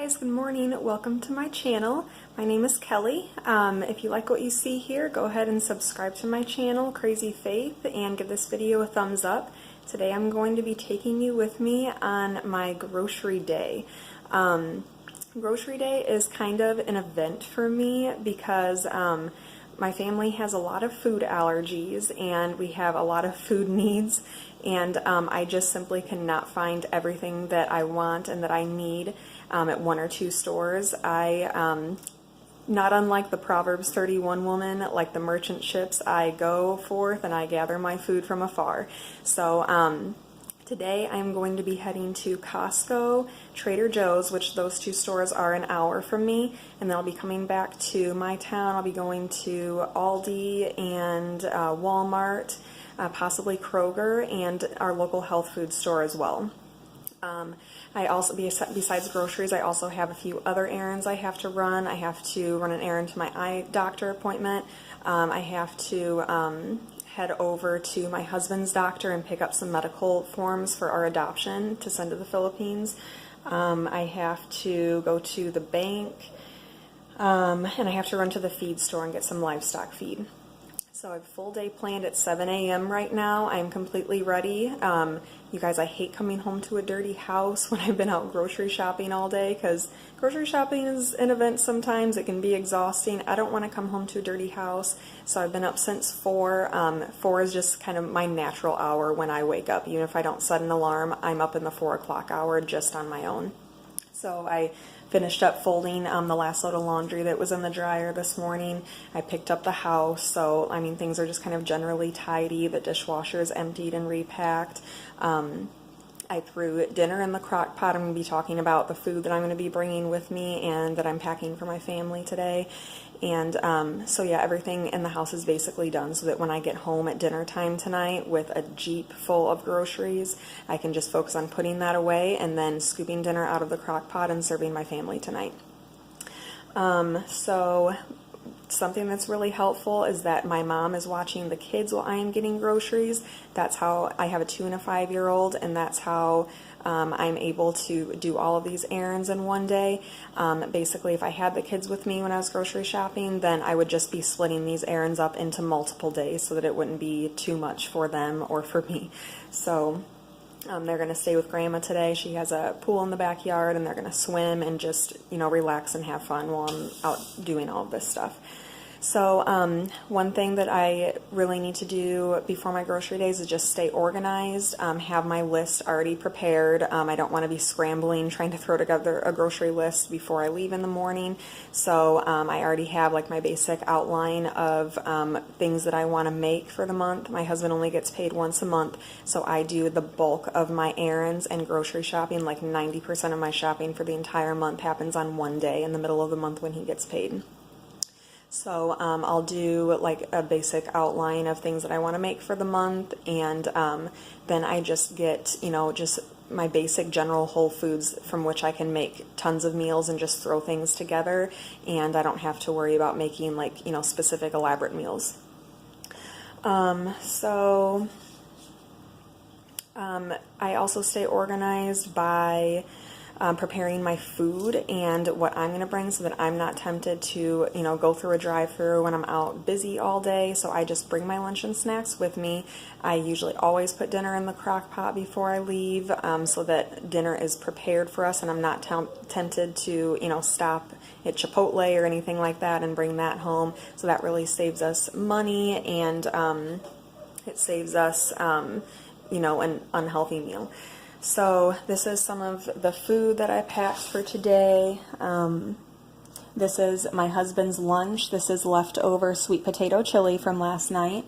guys, good morning. Welcome to my channel. My name is Kelly. If you like what you see here, go ahead and subscribe to my channel, Crazy Faith, and give this video a thumbs up. Today I'm going to be taking you with me on my grocery day. Grocery day is kind of an event for me because my family has a lot of food allergies and we have a lot of food needs, and I just simply cannot find everything that I want and that I need at one or two stores. Not unlike the Proverbs 31 woman, like the merchant ships, I go forth and I gather my food from afar. So today I'm going to be heading to Costco, Trader Joe's, which those two stores are an hour from me, and then I'll be coming back to my town. I'll be going to Aldi and Walmart, possibly Kroger, and our local health food store as well. I also, besides groceries, I also have a few other errands I have to run. I have to run an errand to my eye doctor appointment. I have to head over to my husband's doctor and pick up some medical forms for our adoption to send to the Philippines. I have to go to the bank, and I have to run to the feed store and get some livestock feed. So I have a full day planned at 7 a.m. right now. I'm completely ready. You guys, I hate coming home to a dirty house when I've been out grocery shopping all day, because grocery shopping is an event sometimes. It can be exhausting. I don't want to come home to a dirty house, so I've been up since 4. 4 is just kind of my natural hour when I wake up. Even if I don't set an alarm, I'm up in the 4 o'clock hour just on my own. So I finished up folding the last load of laundry that was in the dryer this morning. I picked up the house, so I mean things are just kind of generally tidy. The dishwasher is emptied and repacked. I threw dinner in the crock pot. I'm going to be talking about the food that I'm going to be bringing with me and that I'm packing for my family today. And so yeah, everything in the house is basically done, so that when I get home at dinner time tonight with a Jeep full of groceries, I can just focus on putting that away and then scooping dinner out of the crock pot and serving my family tonight. So something that's really helpful is that my mom is watching the kids while I am getting groceries. That's how I have a 2- and a 5-year-old, and that's how I'm able to do all of these errands in one day. Basically, if I had the kids with me when I was grocery shopping, then I would just be splitting these errands up into multiple days so that it wouldn't be too much for them or for me. So they're going to stay with Grandma today. She has a pool in the backyard, and they're going to swim and just, you know, relax and have fun while I'm out doing all of this stuff. So one thing that I really need to do before my grocery days is just stay organized, have my list already prepared. I don't want to be scrambling trying to throw together a grocery list before I leave in the morning. So I already have like my basic outline of things that I want to make for the month. My husband only gets paid once a month, so I do the bulk of my errands and grocery shopping. Like 90% of my shopping for the entire month happens on one day in the middle of the month when he gets paid. So I'll do like a basic outline of things that I want to make for the month, and then I just get, you know, just my basic general Whole Foods from which I can make tons of meals and just throw things together, and I don't have to worry about making like, you know, specific elaborate meals. I also stay organized by preparing my food and what I'm going to bring, so that I'm not tempted to, you know, go through a drive-thru when I'm out busy all day. So I just bring my lunch and snacks with me. I usually always put dinner in the crock pot before I leave, so that dinner is prepared for us and I'm not tempted to, you know, stop at Chipotle or anything like that and bring that home. So that really saves us money, and it saves us, you know, an unhealthy meal. So this is some of the food that I packed for today. This is my husband's lunch. This is leftover sweet potato chili from last night.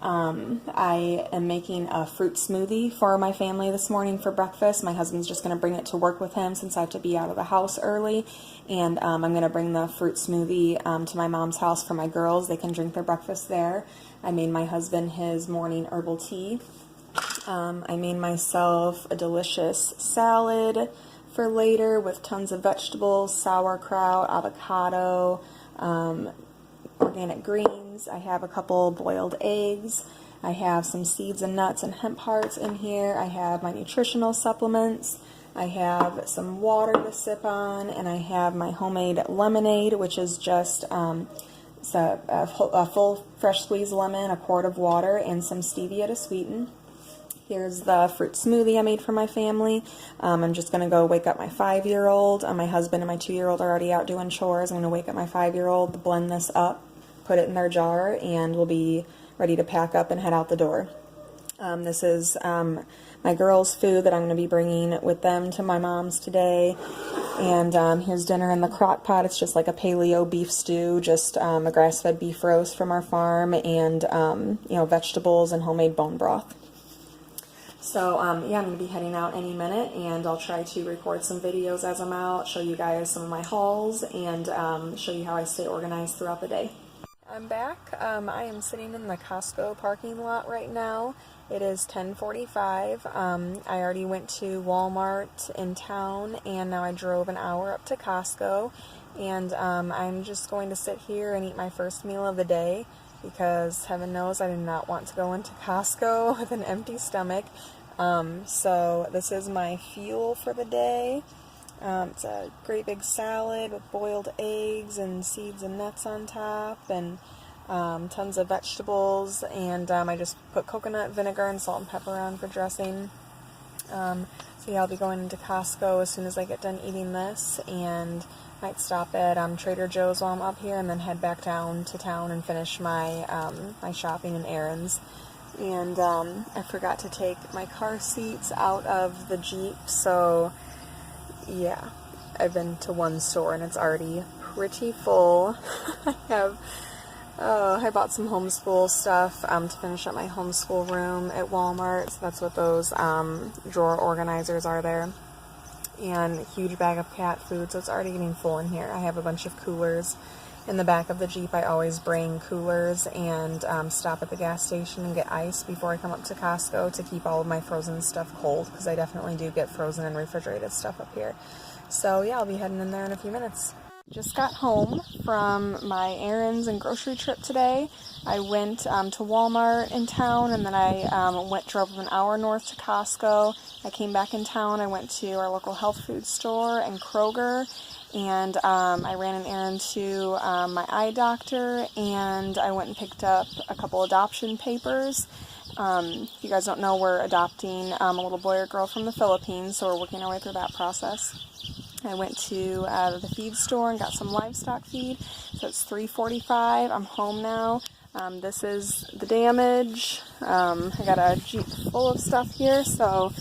I am making a fruit smoothie for my family this morning for breakfast. My husband's just going to bring it to work with him since I have to be out of the house early. And I'm going to bring the fruit smoothie to my mom's house for my girls. They can drink their breakfast there. I made my husband his morning herbal tea. I made myself a delicious salad for later with tons of vegetables, sauerkraut, avocado, organic greens. I have a couple boiled eggs. I have some seeds and nuts and hemp hearts in here. I have my nutritional supplements. I have some water to sip on, and I have my homemade lemonade, which is just it's a full fresh squeezed lemon, a quart of water, and some stevia to sweeten. Here's the fruit smoothie I made for my family. I'm just going to go wake up my 5-year-old. My husband and my 2-year-old are already out doing chores. I'm going to wake up my 5-year-old, blend this up, put it in their jar, and we'll be ready to pack up and head out the door. This is my girls' food that I'm going to be bringing with them to my mom's today. And here's dinner in the crock pot. It's just like a paleo beef stew, just a grass-fed beef roast from our farm, and vegetables and homemade bone broth. So yeah, I'm going to be heading out any minute, and I'll try to record some videos as I'm out, show you guys some of my hauls, and show you how I stay organized throughout the day. I'm back. I am sitting in the Costco parking lot right now. It is 10:45. I already went to Walmart in town, and now I drove an hour up to Costco, and I'm just going to sit here and eat my first meal of the day, because heaven knows I do not want to go into Costco with an empty stomach. So this is my fuel for the day. It's a great big salad with boiled eggs and seeds and nuts on top, and tons of vegetables, and I just put coconut vinegar and salt and pepper on for dressing. So yeah, I'll be going into Costco as soon as I get done eating this, and might stop at Trader Joe's while I'm up here, and then head back down to town and finish my my shopping and errands. And I forgot to take my car seats out of the Jeep, so yeah, I've been to one store and it's already pretty full. I bought some homeschool stuff to finish up my homeschool room at Walmart, so that's what those drawer organizers are there. And a huge bag of cat food, so it's already getting full in here. I have a bunch of coolers in the back of the Jeep. I always bring coolers and stop at the gas station and get ice before I come up to Costco to keep all of my frozen stuff cold, because I definitely do get frozen and refrigerated stuff up here. So yeah, I'll be heading in there in a few minutes. Just got home from my errands and grocery trip today. I went to Walmart in town, and then I drove an hour north to Costco. I came back in town. I went to our local health food store and Kroger, and I ran an errand to my eye doctor, and I went and picked up a couple adoption papers. If you guys don't know, we're adopting a little boy or girl from the Philippines, so we're working our way through that process. I went to the feed store and got some livestock feed, so it's 3:45. I'm home now. This is the damage. I got a Jeep full of stuff here, so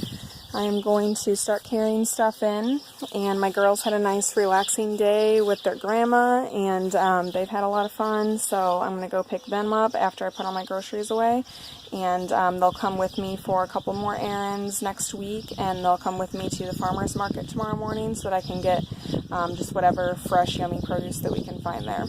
I am going to start carrying stuff in. And my girls had a nice relaxing day with their grandma, and they've had a lot of fun, so I'm going to go pick them up after I put all my groceries away. And they'll come with me for a couple more errands next week, and they'll come with me to the farmer's market tomorrow morning so that I can get just whatever fresh, yummy produce that we can find there.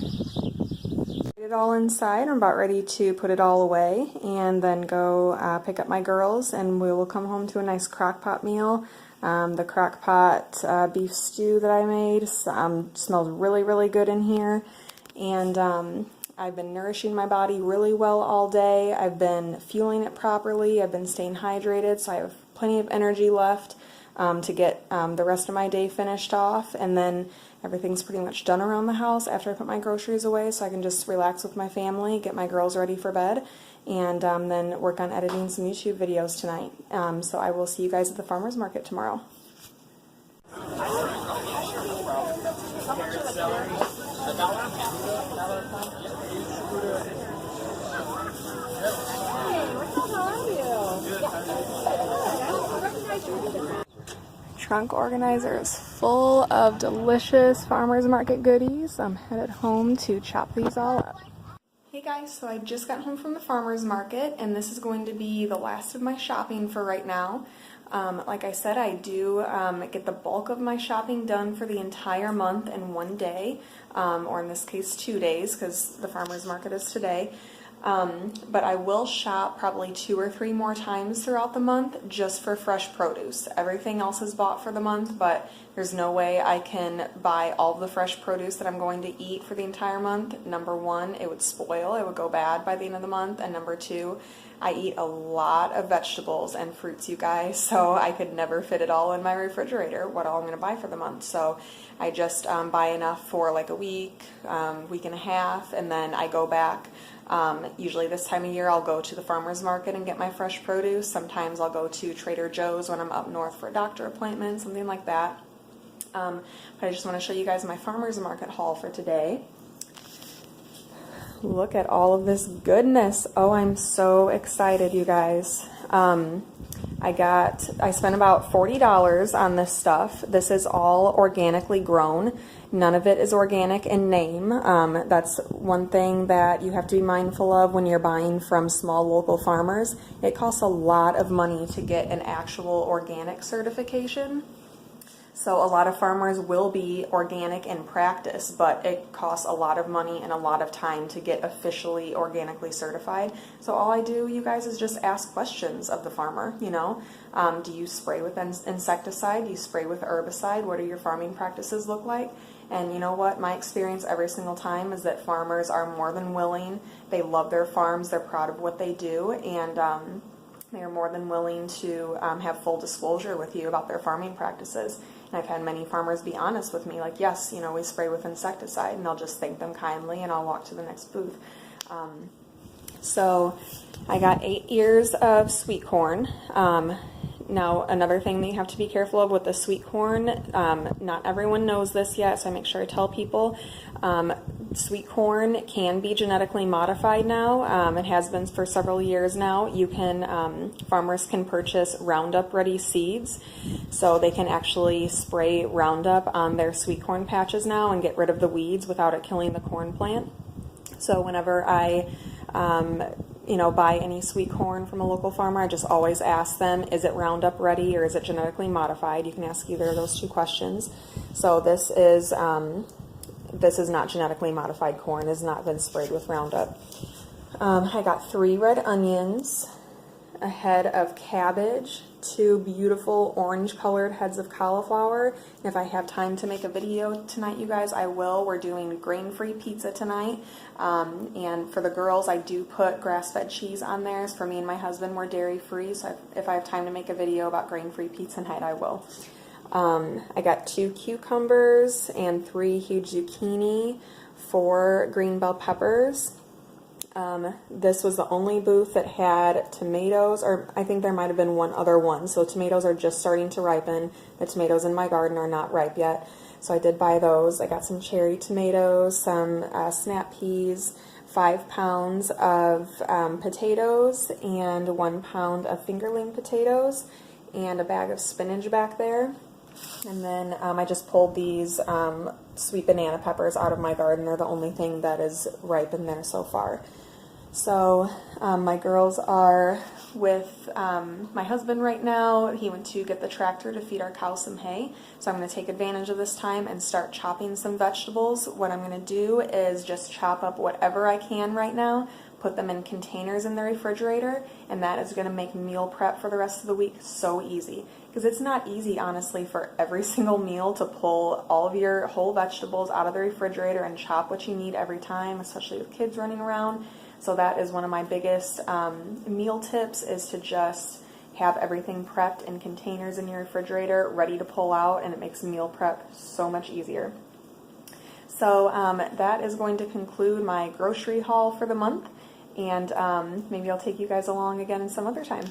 Get it all inside. I'm about ready to put it all away and then go pick up my girls, and we will come home to a nice crock pot meal. The crock pot beef stew that I made smells really, really good in here, and I've been nourishing my body really well all day. I've been fueling it properly. I've been staying hydrated, so I have plenty of energy left to get the rest of my day finished off. And then everything's pretty much done around the house after I put my groceries away, so I can just relax with my family, get my girls ready for bed, and then work on editing some YouTube videos tonight. So I will see you guys at the farmer's market tomorrow. Trunk organizer is full of delicious farmers market goodies. I'm headed home to chop these all up. Hey guys, so I just got home from the farmers market, and this is going to be the last of my shopping for right now. Like I said, I do get the bulk of my shopping done for the entire month in one day, or in this case 2 days, because the farmers market is today. But I will shop probably 2 or 3 more times throughout the month just for fresh produce. Everything else is bought for the month, but there's no way I can buy all of the fresh produce that I'm going to eat for the entire month. Number one, it would spoil. It would go bad by the end of the month. And number two, I eat a lot of vegetables and fruits, you guys, so I could never fit it all in my refrigerator, what all I'm going to buy for the month. So I just buy enough for like a week, week and a half, and then I go back. Usually this time of year I'll go to the farmer's market and get my fresh produce. Sometimes I'll go to Trader Joe's when I'm up north for a doctor appointment, something like that. But I just want to show you guys my farmer's market haul for today. Look at all of this goodness. Oh, I'm so excited, you guys. I spent about $40 on this stuff. This is all organically grown. None of it is organic in name. That's one thing that you have to be mindful of when you're buying from small local farmers. It costs a lot of money to get an actual organic certification. So a lot of farmers will be organic in practice, but it costs a lot of money and a lot of time to get officially organically certified. So all I do, you guys, is just ask questions of the farmer, you know. Do you spray with insecticide? Do you spray with herbicide? What do your farming practices look like? And you know what? My experience every single time is that farmers are more than willing. They love their farms. They're proud of what they do. And they are more than willing to have full disclosure with you about their farming practices. And I've had many farmers be honest with me, like, yes, you know, we spray with insecticide, and I'll just thank them kindly, and I'll walk to the next booth. So I got 8 ears of sweet corn. Now, another thing that you have to be careful of with the sweet corn, not everyone knows this yet, so I make sure I tell people. Sweet corn can be genetically modified now. It has been for several years now. You can, farmers can purchase Roundup Ready seeds, so they can actually spray Roundup on their sweet corn patches now and get rid of the weeds without it killing the corn plant. So whenever I buy any sweet corn from a local farmer, I just always ask them, is it Roundup Ready or is it genetically modified? You can ask either of those two questions. So this is not genetically modified corn. It has not been sprayed with Roundup. I got 3 red onions, a head of cabbage, 2 beautiful orange colored heads of cauliflower. And if I have time to make a video tonight, you guys, I will. We're doing grain-free pizza tonight. And for the girls, I do put grass-fed cheese on theirs. For me and my husband, we're dairy-free. So if I have time to make a video about grain-free pizza night, I will. I got 2 cucumbers and 3 huge zucchini, 4 green bell peppers. This was the only booth that had tomatoes, or I think there might have been one other one. So tomatoes are just starting to ripen. The tomatoes in my garden are not ripe yet. So I did buy those. I got some cherry tomatoes, some snap peas, 5 pounds of potatoes, and 1 pound of fingerling potatoes, and a bag of spinach back there. And then I just pulled these sweet banana peppers out of my garden. They're the only thing that is ripe in there so far. So my girls are with my husband right now. He went to get the tractor to feed our cows some hay. So I'm going to take advantage of this time and start chopping some vegetables. What I'm going to do is just chop up whatever I can right now, put them in containers in the refrigerator, and that is going to make meal prep for the rest of the week so easy. Because it's not easy, honestly, for every single meal to pull all of your whole vegetables out of the refrigerator and chop what you need every time, especially with kids running around. So that is one of my biggest meal tips, is to just have everything prepped in containers in your refrigerator, ready to pull out, and it makes meal prep so much easier. So that is going to conclude my grocery haul for the month, and maybe I'll take you guys along again some other time.